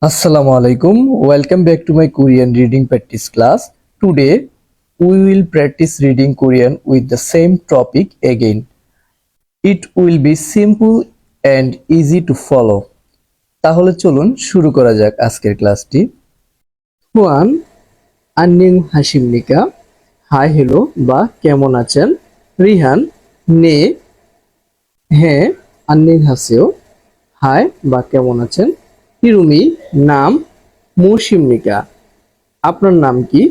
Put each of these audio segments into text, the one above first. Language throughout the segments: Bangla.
Assalamu alaikum. Welcome back to my Korean reading practice class. Today we will practice reading Korean with the same topic again. It will be simple and easy to follow. তাহলে চলুন শুরু করা যাক আজকের ক্লাসটি। Juan 안녕 하십니까? হাই হ্যালো বা কেমন আছেন? রিহান নে হ্যাঁ 안녕 하세요. হাই বা কেমন আছেন? ইরুমি নাম মুশিমনিকা আপনার নাম কি?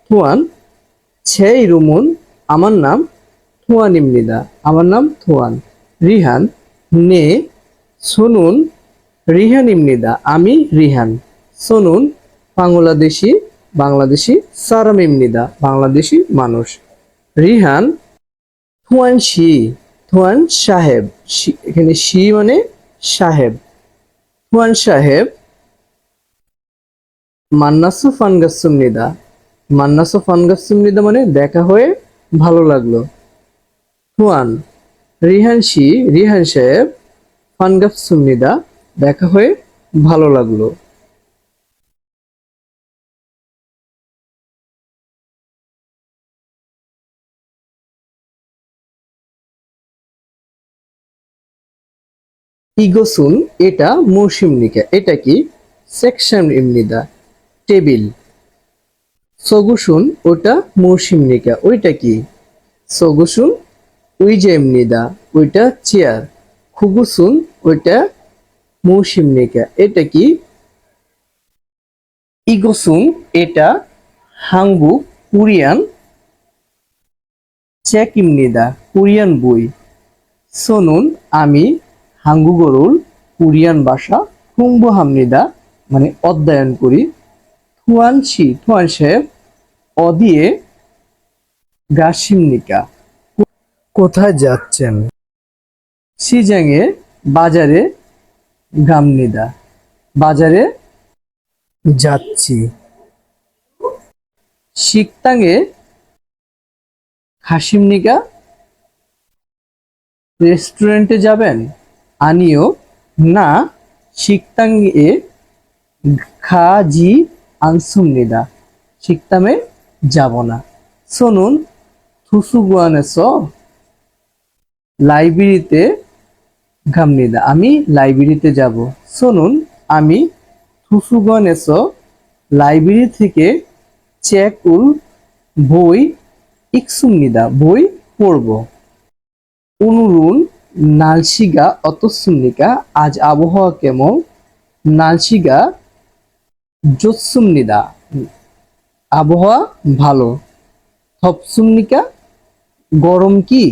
থুয়ান ছে ইরুমুন আমার নাম থুয়ানিমনিদা আমার নাম থুয়ান। রিহান নে শুনুন রিহানিমনিদা আমি রিহান। শুনুন বাংলাদেশি বাংলাদেশি সারামিমনিদা বাংলাদেশি মানুষ। রিহান থুয়ান শি থুয়ান সাহেব এখানে শি মানে সাহেব। থুয়ান সাহেব মান্নাসু ফানগাসুমনিদা মান্নাসু ফানগাসুমনিদা মানে দেখা হয়ে ভালো লাগলো। থুয়ান রিহান সাহেব ফানগাসুমনিদা দেখা হয়ে ভালো লাগলো। ইগোসুন এটা মৌসুমনিকা এটা কি? Section ইমনিদা table. সগুসুন ওটা মৌসুমনিকা ওইটা কি? সগুসুন উইজেমনিদা ওইটা চেয়ার। খুগুসুন ওইটা মৌসুমনিকা এটা কি? ইগোসুন এটা হাঙ্গু কোরিয়ান চেকিমনিদা কোরিয়ান বই। সোনুন আমি হাঙ্গুগরুল কোরিয়ান ভাষা হুংবহামনিদা মানে অধ্যয়ন করি। থুয়ান সাহেব অদিয়ে গাসিমনিকা কোথায় যাচ্ছেন? সিজাংয়ে বাজারে গামনিদা বাজারে যাচ্ছি। শিকতাঙে হাসিমনিকা রেস্টুরেন্টে যাবেন? আনিও না শিকতাঙে খাজি আনসুমনিদা শিকতামে যাব না। শুনুন থুসুগুয়ানেস লাইব্রেরিতে গামনিদা আমি লাইব্রেরিতে যাব। শুনুন আমি থুসুগুয়ানেস লাইব্রেরি থেকে চেকুল বই ইকসুমনিদা বই পড়ব। উনুরুন নালশিগা অতসুমনিকা আজ আবহাওয়া কেমন? নালশিগা জোৎসুমনিদা আবহাওয়া ভালো। থপসুমনিকা গরম কি?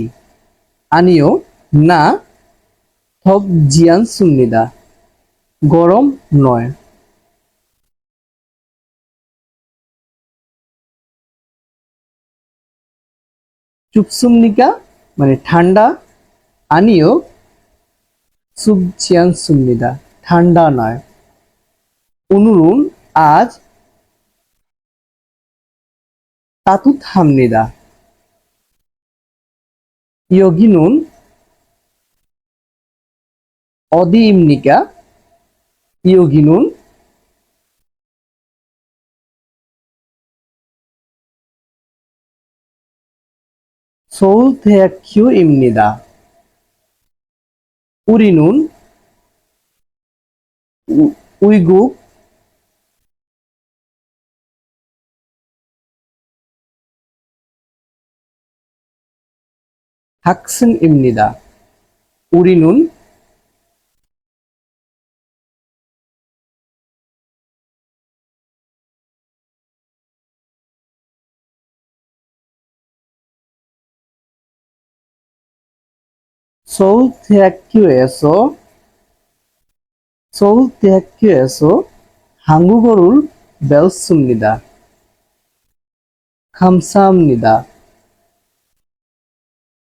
আনিও না থপ জিয়ান সুমনিদা গরম নয়। চুপসুমনিকা মানে ঠান্ডা। আনিও সুবচিয়ান সুমনিদা ঠান্ডা নয়। উনুরুন আজ তাতুত হামনিদা ইয়গিনুন অদি ইমনিকা ইয়গিনুন সোল থেয়াকিউ ইমনিদা উরিনুন উইগুক হাকসেন ইমনিদা উরিনুন সোল থেয়াকিউএসো সোল থেয়াকিউএসো 한국어를 배웠습니다. 감사합니다.